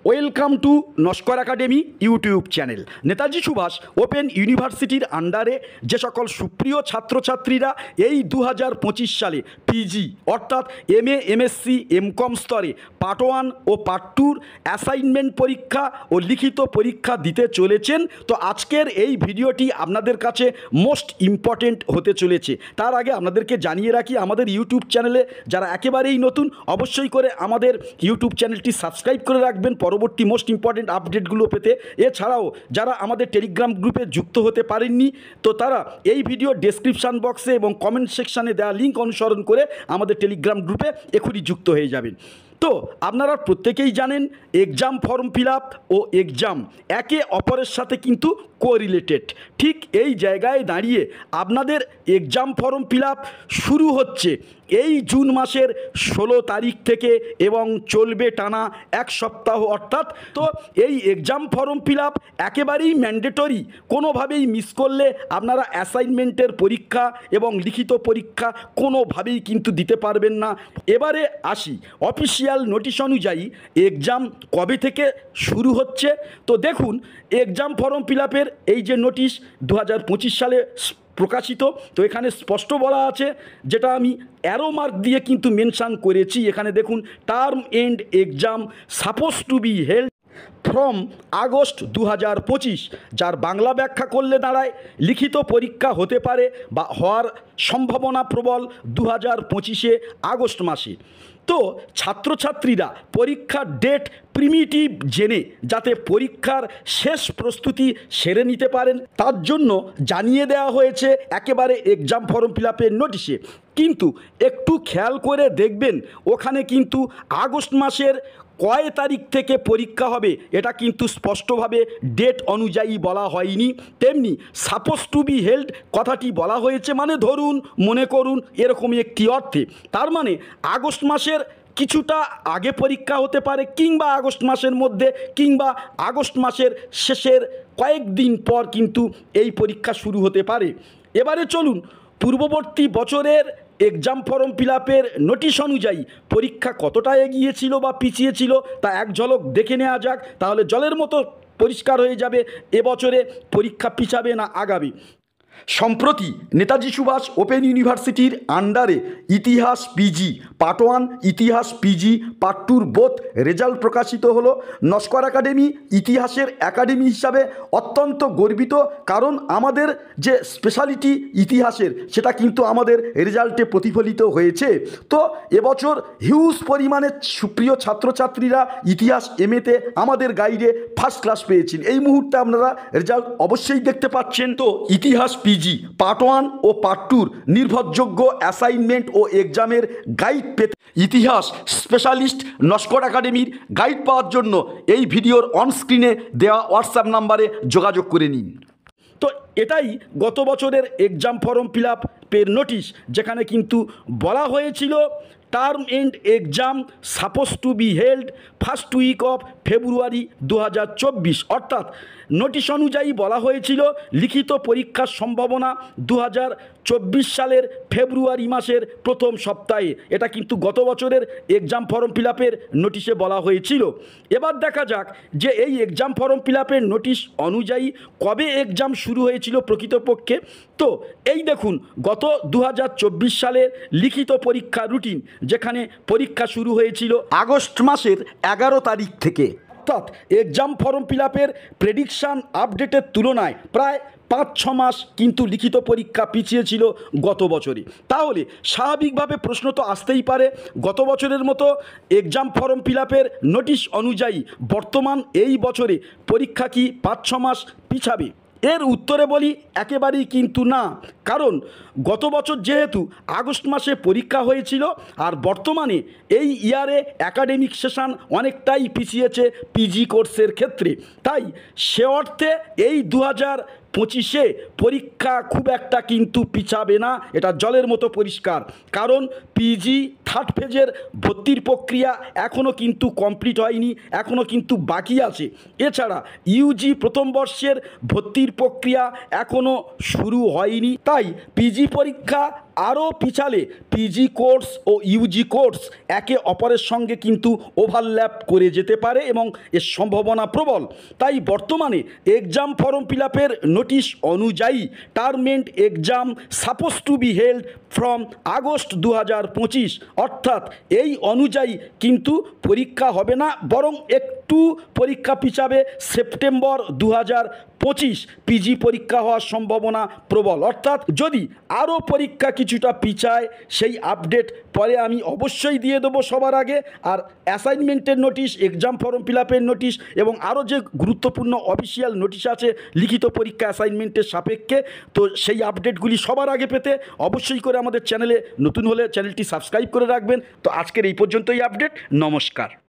Welcome to Naskar academy YouTube channel. Netaji Subhas open ইউনিভার্সিটির আন্ডারে যে সকল সুপ্রিয় ছাত্রছাত্রীরা এই 2025 সালে পিজি অর্থাৎ এমএ এমএসসি এমকম স্তরে পার্ট 1 ও পার্ট 2 অ্যাসাইনমেন্ট পরীক্ষা ও লিখিত পরীক্ষা দিতে চলেছেন, তো আজকের এই ভিডিওটি আপনাদের কাছে মোস্ট ইম্পর্টেন্ট হতে চলেছে। তার আগে আপনাদেরকে জানিয়ে রাখি, আমাদের ইউটিউব চ্যানেলে যারা একেবারেই নতুন অবশ্যই করে আমাদের ইউটিউব চ্যানেলটি সাবস্ক্রাইব করে রাখবেন পরবর্তী মোস্ট ইম্পর্টেন্ট আপডেটগুলো পেতে। এছাড়াও যারা আমাদের টেলিগ্রাম গ্রুপে যুক্ত হতে পারেননি, তো তারা এই ভিডিও ডেসক্রিপশান বক্সে এবং কমেন্ট সেকশানে দেওয়া লিঙ্ক অনুসরণ করে আমাদের টেলিগ্রাম গ্রুপে এখনই যুক্ত হয়ে যাবেন। তো আপনারা প্রত্যেকেই জানেন এক্সাম ফর্ম ফিল আপ ও এক্সাম একে অপরের সাথে কিন্তু কোরিলেটেড। ঠিক এই জায়গায় দাঁড়িয়ে আপনাদের এক্সাম ফর্ম ফিল আপ শুরু হচ্ছে এই জুন মাসের 16 তারিখ থেকে এবং চলবে টানা এক সপ্তাহ। অর্থাৎ তো এই এক্সাম ফর্ম ফিল আপ একেবারেই ম্যান্ডেটরি, কোনোভাবেই মিস করলে আপনারা অ্যাসাইনমেন্টের পরীক্ষা এবং লিখিত পরীক্ষা কোনোভাবেই কিন্তু দিতে পারবেন না। এবারে আসি অফিসিয়াল নোটিশ অনুযায়ী এক্সাম কবে থেকে শুরু হচ্ছে। তো দেখুন, এক্সাম ফর্ম ফিল আপের এই যে নোটিশ 2025 সালে প্রকাশিত, তো এখানে স্পষ্ট বলা আছে, যেটা আমি অ্যারো মার্ক দিয়ে কিন্তু মেনশান করেছি। এখানে দেখুন, term end exam suppose to be held from August 2025, যার বাংলা ব্যাখ্যা করলে দাঁড়ায় লিখিত পরীক্ষা হতে পারে বা হওয়ার সম্ভাবনা প্রবল 2025 আগস্ট মাসে। তো ছাত্রছাত্রীরা পরীক্ষার ডেট প্রিমিটিভ জেনে যাতে পরীক্ষার শেষ প্রস্তুতি সেরে নিতে পারেন তার জন্য জানিয়ে দেওয়া হয়েছে একেবারে এক্সাম ফর্ম ফিল আপের নোটিশে। কিন্তু একটু খেয়াল করে দেখবেন, ওখানে কিন্তু আগস্ট মাসের কয় তারিখ থেকে পরীক্ষা হবে এটা কিন্তু স্পষ্টভাবে ডেট অনুযায়ী বলা হয়নি। তেমনি সাপোজ টু বি হেল্ড কথাটি বলা হয়েছে, মানে ধরুন, মনে করুন, এরকমই একটি অর্থে। তার মানে আগস্ট মাসের কিছুটা আগে পরীক্ষা হতে পারে, কিংবা আগস্ট মাসের মধ্যে, কিংবা আগস্ট মাসের শেষের কয়েকদিন পর কিন্তু এই পরীক্ষা শুরু হতে পারে। এবারে চলুন পূর্ববর্তী বছরের এক্সাম ফর্ম ফিল আপের নোটিশ অনুযায়ী পরীক্ষা কতটা এগিয়েছিল বা পিছিয়ে ছিল তা এক ঝলক দেখে নেওয়া যাক, তাহলে জলের মতো পরিষ্কার হয়ে যাবে এবছরে পরীক্ষা পিছাবে না আগাবে। সম্প্রতি নেতাজি সুভাষ ওপেন ইউনিভার্সিটির আন্ডারে ইতিহাস পিজি পার্ট 1, ইতিহাস পিজি পার্ট 2 বোথ রেজাল্ট প্রকাশিত হলো। নস্কর একাডেমি ইতিহাসের একাডেমি হিসাবে অত্যন্ত গর্বিত, কারণ আমাদের যে স্পেশালিটি ইতিহাসের সেটা কিন্তু আমাদের রেজাল্টে প্রতিফলিত হয়েছে। তো এবছর হিউজ পরিমাণে সুপ্রিয় ছাত্রছাত্রীরা ইতিহাস এমএতে আমাদের গাইডে ফার্স্ট ক্লাস পেয়েছেন। এই মুহূর্তে আপনারা রেজাল্ট অবশ্যই দেখতে পাচ্ছেন। তো ইতিহাস পিজি পার্ট 1 ও পার্ট 2 নির্ভরযোগ্য অ্যাসাইনমেন্ট ও এক্সামের গাইড পেতে ইতিহাস স্পেশালিস্ট নস্কর একাডেমির গাইড পাওয়ার জন্য এই ভিডিওর অনস্ক্রিনে দেওয়া হোয়াটসঅ্যাপ নাম্বারে যোগাযোগ করে নিন। তো এটাই গত বছরের এক্সাম ফর্ম ফিল আপের নোটিশ, যেখানে কিন্তু বলা হয়েছিল term end exam suppose to be held first week of February 2024। অর্থাৎ নোটিশ অনুযায়ী বলা হয়েছিল লিখিত পরীক্ষার সম্ভাবনা 2024 সালের ফেব্রুয়ারি মাসের প্রথম সপ্তাহে। এটা কিন্তু গত বছরের এক্সাম ফর্ম ফিল আপের নোটিশে বলা হয়েছিল। এবার দেখা যাক যে এই এক্সাম ফর্ম ফিল আপের নোটিশ অনুযায়ী কবে এক্সাম শুরু হয়েছিল প্রকৃতপক্ষে। তো এই দেখুন, গত 2024 সালের লিখিত পরীক্ষা রুটিন, যেখানে পরীক্ষা শুরু হয়েছিল আগস্ট মাসের 11 তারিখ থেকে। অর্থাৎ এক্সাম ফর্ম ফিল আপের প্রেডিকশান আপডেটের তুলনায় প্রায় 5-6 মাস কিন্তু লিখিত পরীক্ষা পিছিয়ে ছিল গত বছরে। তাহলে স্বাভাবিকভাবে প্রশ্ন তো আসতেই পারে, গত বছরের মতো এক্সাম ফর্ম ফিল আপের নোটিশ অনুযায়ী বর্তমান এই বছরে পরীক্ষা কি 5-6 মাস পিছাবে? এর উত্তরে বলি একেবারেই কিন্তু না, কারণ গত বছর যেহেতু আগস্ট মাসে পরীক্ষা হয়েছিল, আর বর্তমানে এই ইয়ারে একাডেমিক সেশন অনেকটাই পিছিয়েছে পিজি কোর্সের ক্ষেত্রে, তাই সে অর্থে এই 2025 পরীক্ষা খুব একটা কিন্তু পিছাবে না, এটা জলের মতো পরিষ্কার। কারণ পিজি থার্ড ফেজের ভর্তির প্রক্রিয়া এখনও কিন্তু কমপ্লিট হয়নি, এখনও কিন্তু বাকি আছে। এছাড়া ইউজি প্রথম বর্ষের ভর্তির প্রক্রিয়া এখনও শুরু হয়নি, তাই পিজি পরীক্ষা আরও পিছালে পিজি কোর্স ও ইউজি কোর্স একে অপরের সঙ্গে কিন্তু ওভারল্যাপ করে যেতে পারে এবং এর সম্ভাবনা প্রবল। তাই বর্তমানে এক্সাম ফর্ম ফিল আপের নোটিশ অনুযায়ী টার্মেন্ট exam suppose to be held from August 2025, অর্থাৎ এই অনুযায়ী কিন্তু পরীক্ষা হবে না, বরং একটু পরীক্ষা পিছাবে। সেপ্টেম্বর 2025 পিজি পরীক্ষা হওয়ার সম্ভাবনা প্রবল। অর্থাৎ যদি আরও পরীক্ষা কিছুটা পিছায় সেই আপডেট পরে আমি অবশ্যই দিয়ে দেবো সবার আগে। আর অ্যাসাইনমেন্টের নোটিশ, এক্সাম ফর্ম ফিল আপের নোটিশ এবং আরও যে গুরুত্বপূর্ণ অফিসিয়াল নোটিশ আছে লিখিত পরীক্ষা অ্যাসাইনমেন্টের সাপেক্ষে, তো সেই আপডেটগুলি সবার আগে পেতে অবশ্যই করে আমাদের চ্যানেলে নতুন হলে চ্যানেলটি সাবস্ক্রাইব করে রাখবেন। তো আজকের এই পর্যন্তই আপডেট। নমস্কার।